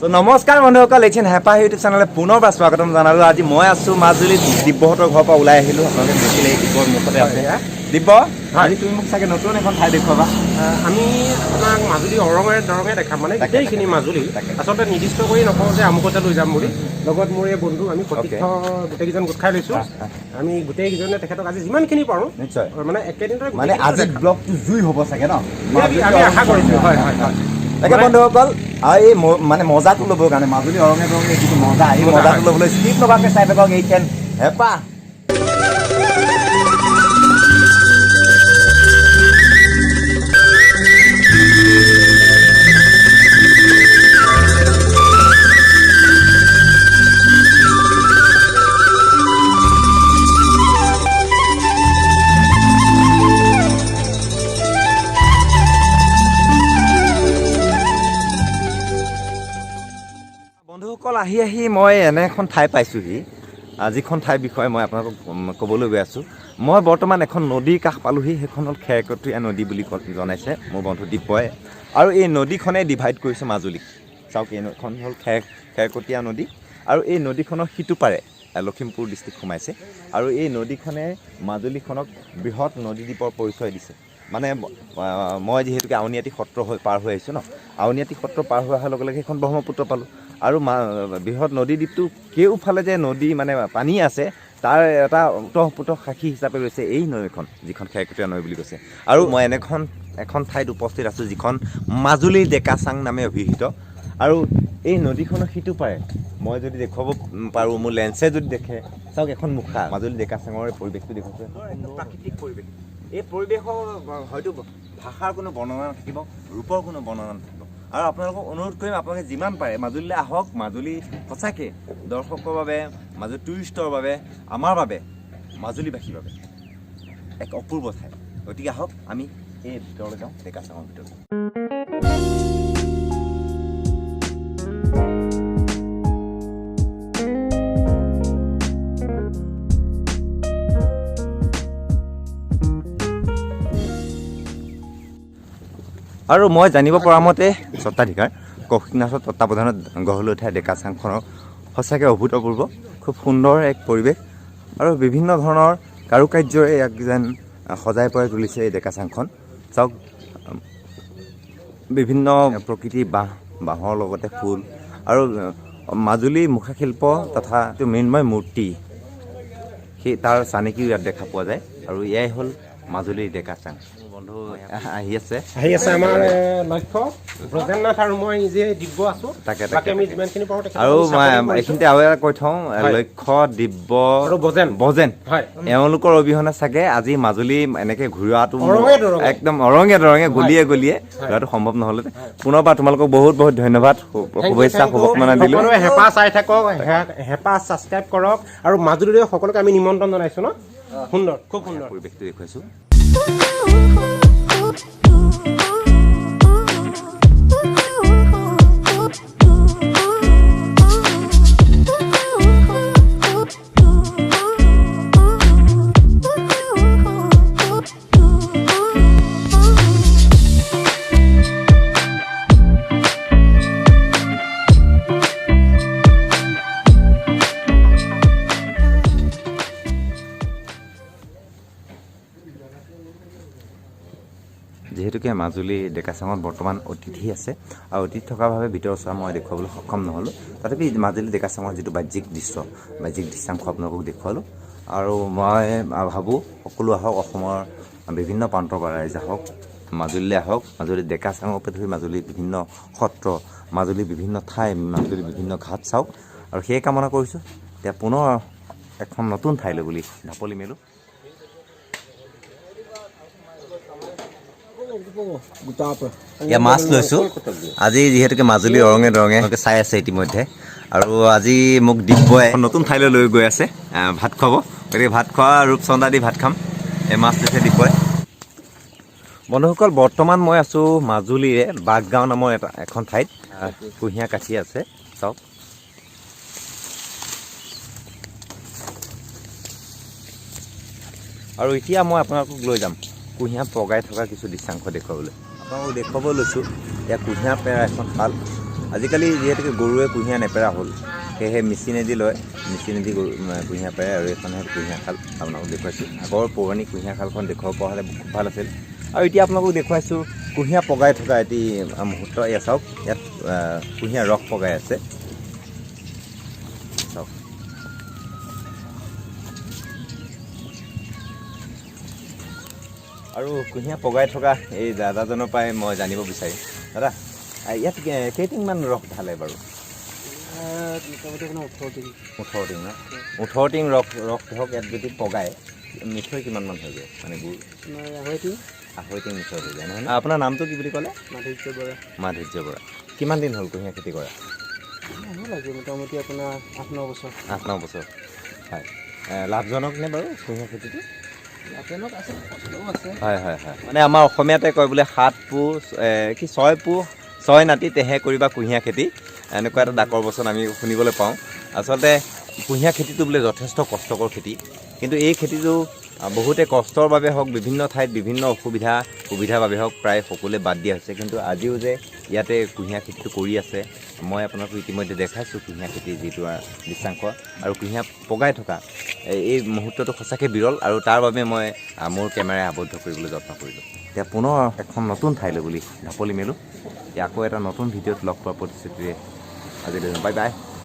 তো নমস্কাৰ বন্ধুসকল এইখন হেপা ইউটিউব চেনেলে পুনৰবাৰ স্বাগতম জনালোঁ। আজি মই আছোঁ মাজুলীত দিব্যহঁতৰ ঘৰৰ পৰা ওলাই আহিলোঁ। আপোনালোকে দেখিলে দিব্যৰ মুখতে আছে দিব্য। আজি তুমি মোক চাগে নতুন এখন ঠাই দেখুৱাবা। আমি আপোনাক মাজুলী অৰঙে দৰঙে দেখাম মানে গোটেইখিনি মাজুলী আচলতে নিৰ্দিষ্ট কৰি নকওঁ যে আমুকতে লৈ যাম বুলি। লগত মোৰ এই বন্ধু আমি প্ৰতীক্ষ গোটেইকেইজন গোট খাই লৈছোঁ। আমি গোটেইকেইজনে তেখেতক আজি যিমানখিনি পাৰোঁ নিশ্চয় মানে একেদিনতে মানে আজি ব্লগটো জুই হ'ব চাগে ন? আমি আশা কৰিছোঁ। হয় হয় হয়। তাকে বন্ধুসকল এই মানে মজাটো ল'বৰ কাৰণে মাজুলী অৰঙে দৰঙে যিটো মজা এই মজাটো ল'বলৈ স্কিপ নকৰাকৈ চাই থাকক এইখন হেপা। বন্ধুসকল আহি মই এনে এখন ঠাই পাইছোঁহি। যিখন ঠাইৰ বিষয়ে মই আপোনালোকক ক'বলৈ গৈ আছোঁ। মই বৰ্তমান এখন নদীৰ কাষ পালোঁহি। সেইখন হ'ল খেৰকটীয়া নদী বুলি জনাইছে মোৰ বন্ধু দিব্যই। আৰু এই নদীখনে ডিভাইড কৰিছে মাজুলীক। চাওক এইখন হ'ল খেৰকটীয়া নদী আৰু এই নদীখনৰ সিটো পাৰে লখিমপুৰ ডিষ্ট্ৰিক্ট সোমাইছে। আৰু এই নদীখনে মাজুলীখনক বৃহৎ নদীদ্বীপৰ পৰিচয় দিছে। মানে মই যিহেতুকে আউনীআটী সত্ৰ পাৰ হৈ আহিছোঁ ন, আউনীআটী সত্ৰ পাৰ হৈ অহাৰ লগে লগে সেইখন ব্ৰহ্মপুত্ৰ পালোঁ। আৰু বৃহৎ নদীদ্বীপটো কেওফালে যে নদী মানে পানী আছে তাৰ এটা ওতঃপ্ৰোত সাক্ষী হিচাপে লৈছে এই নৈখন, যিখন খেৰকটীয়া নৈ বুলি কৈছে। আৰু মই এখন ঠাইত উপস্থিত আছোঁ যিখন মাজুলীৰ ডেকাচাং নামে অভিহিত। আৰু এই নদীখনৰ সিটো পাৰে মই যদি দেখুৱাব পাৰোঁ, মোৰ লেন্সে যদি দেখে, চাওক এখন মুখা মাজুলী ডেকাচাঙৰ পৰিৱেশটো দেখুৱাইছে। প্ৰাকৃতিক পৰিৱেশ। এই পৰিৱেশৰ হয়তো ভাষাৰ কোনো বৰ্ণনা নাথাকিব, ৰূপৰ কোনো বৰ্ণনা নাথাকিব। আৰু আপোনালোকক অনুৰোধ কৰিম আপোনালোকে যিমান পাৰে মাজুলীলৈ আহক। মাজুলী সঁচাকৈ দৰ্শকৰ বাবে, মাজুলী টুৰিষ্টৰ বাবে, আমাৰ বাবে, মাজুলীবাসীৰ বাবে এক অপূৰ্ব ঠাই। গতিকে আহক আমি এই ভিতৰলৈ যাওঁ, ডেকাচাঙৰ ভিতৰত। আৰু মই জানিব পৰা মতে স্বত্বাধিকাৰ কৌশিকনাথৰ তত্বাৱধানত গঢ় লৈ উঠা ডেকাচাংখনৰ সঁচাকৈ অভূতপূৰ্ব, খুব সুন্দৰ এক পৰিৱেশ। আৰু বিভিন্ন ধৰণৰ কাৰুকাৰ্যৰে ইয়াক যেন সজাই পৰাই তুলিছে এই ডেকাচাংখন। চাওক বিভিন্ন প্ৰকৃতিৰ বাঁহৰ লগতে ফুল আৰু মাজুলীৰ মুখাশিল্প তথা মৃন্ময় মূৰ্তি, সেই তাৰ চানেকিও ইয়াত দেখা পোৱা যায়। আৰু এয়াই হ'ল মাজুলীৰ ডেকাচাং। বন্ধু আহি আছে আমাৰ লক্ষ্য ব্ৰজেননাথ আৰু মই যে দিব্য আছোঁ। তাকে আমি যিমানখিনি পাৰোঁ। আৰু মই এইখিনিতে আৰু এটা কৈ থওঁ, লক্ষ্য, দিব্য আৰু বজেন এওঁলোকৰ অবিহনে চাগে আজি মাজুলী এনেকৈ ঘূৰোৱাটো একদম অৰঙে দৰঙে গলিয়ে গলিয়ে ঘূৰাটো সম্ভৱ নহ'লে। পুনৰবাৰ তোমালোকক বহুত বহুত ধন্যবাদ, শুভেচ্ছা, শুভকামনা দিলোঁ। হেপা চাই থাকক, হেপা ছাবস্ক্ৰাইব কৰক। আৰু মাজুলীলৈ সকলোকে আমি নিমন্ত্ৰণ জনাইছোঁ ন। সুন্দৰ, খুব সুন্দৰ পৰিৱেশটো দেখুৱাইছোঁ। যিহেতুকে মাজুলী ডেকাচাঙত বৰ্তমান অতিথি আছে আৰু অতিথি থকাৰ বাবে ভিতৰ চোৱা মই দেখুৱাবলৈ সক্ষম নহ'লোঁ। তথাপি মাজুলী ডেকাচাঙৰ যিটো বাহ্যিক দৃশ্যাংশ আপোনালোকক দেখুৱালোঁ। আৰু মই ভাবোঁ সকলো আহক, অসমৰ বিভিন্ন প্ৰান্তৰ পৰা ৰাইজ আহক, মাজুলীলৈ আহক। মাজুলী ডেকাচাঙকে ধৰি মাজুলীৰ বিভিন্ন সত্ৰ, মাজুলীৰ বিভিন্ন ঠাই, মাজুলীৰ বিভিন্ন ঘাট চাওক। আৰু সেই কামনা কৰিছোঁ এতিয়া পুনৰ এখন নতুন ঠাইলৈ বুলি ঢাপলি মেলোঁ। এয়া মাছ লৈছোঁ আজি, যিহেতুকে মাজুলী অৰঙে দৰঙে চাই আছে ইতিমধ্যে। আৰু আজি মোক দিব্যই নতুন ঠাইলৈ লৈ গৈ আছে ভাত খুৱাব। গতিকে ভাত খোৱা ৰূপচন্দা দি ভাত খাম। এই মাছ লৈছে দিব্যই। বন্ধুসকল বৰ্তমান মই আছোঁ মাজুলীৰে বাগগাঁও নামৰ এখন ঠাইত। কুঁহিয়াৰ কাঠি আছে চাওক। আৰু এতিয়া মই আপোনালোকক লৈ যাম কুঁহিয়াৰ পগাই থকা কিছু দৃশ্যাংশ দেখুৱাবলৈ। আপোনালোকক দেখুৱাব লৈছোঁ এয়া কুঁহিয়াৰ পেৰা এখন শাল। আজিকালি যিহেতুকে গৰুৱে কুঁহিয়াৰ নেপেৰা হ'ল সেয়েহে মেচিনেদি লয়, মেচিনেদি কুঁহিয়াৰ পেৰে আৰু এইখনহে কুঁহিয়াৰ খাল আপোনালোকক দেখুৱাইছোঁ। আগৰ পৌৰাণিক কুঁহিয়াৰ খালখন দেখুৱাব পৰা হ'লে খুব ভাল আছিল। আৰু এতিয়া আপোনালোকক দেখুৱাইছোঁ কুঁহিয়াৰ পগাই থকা এটি মুহূৰ্ত। এয়া চাওক, ইয়াত কুঁহিয়াৰ ৰস পগাই আছে চাওক। আৰু কুঁহিয়াৰ পগাই থকা এই দাদাজনৰ পৰাই মই জানিব বিচাৰিম, দাদা ইয়াত কেইটিংমান ৰস ঢালে বাৰু? 18 টিং ন? 18 টিং ৰস ধৰক ইয়াত যদি পগাই মিঠৈ কিমানমান হৈ যায়? মানে গুড় 2.5 টিং মিঠৈ হৈ যায় নহয়? আপোনাৰ নামটো কি বুলি ক'লে? মাধুৰ্য বৰা। কিমান দিন হ'ল কুঁহিয়াৰ খেতি কৰা? মোটামুটি আপোনাৰ 8-9 বছৰ। হয়, লাভজনক নে বাৰু কুঁহিয়াৰ খেতিটো? হয় হয় হয়, মানে আমাৰ অসমীয়াতে কয় বোলে 7 পু কি 6 পু 6 নাতি তেহে কৰিবা কুঁহিয়াৰ খেতি, এনেকুৱা এটা ডাকৰ বচন আমি শুনিবলৈ পাওঁ। আচলতে কুঁহিয়াৰ খেতিটো বোলে যথেষ্ট কষ্টকৰ খেতি, কিন্তু এই খেতিটো বহুতে কষ্টৰ বাবে হওক, বিভিন্ন ঠাইত বিভিন্ন সুবিধাৰ বাবে হওক প্ৰায় সকলোৱে বাদ দিয়া হৈছে। কিন্তু আজিও যে ইয়াতে কুঁহিয়াৰ খেতিটো কৰি আছে, মই আপোনালোকক ইতিমধ্যে দেখাইছোঁ কুঁহিয়াৰ খেতিৰ যিটো দৃশ্যাংশ। আৰু কুঁহিয়াৰ পগাই থকা এই মুহূৰ্তটো সঁচাকৈ বিৰল, আৰু তাৰ বাবে মই মোৰ কেমেৰাই আবদ্ধ কৰিবলৈ যত্ন কৰিলোঁ। এতিয়া পুনৰ এখন নতুন ঠাইলৈ বুলি ঢাপলি মেলোঁ। এতিয়া আকৌ এটা নতুন ভিডিঅ'ত লগ পোৱাৰ প্ৰতিশ্ৰুতিৰে আজিলৈ বাই বাই।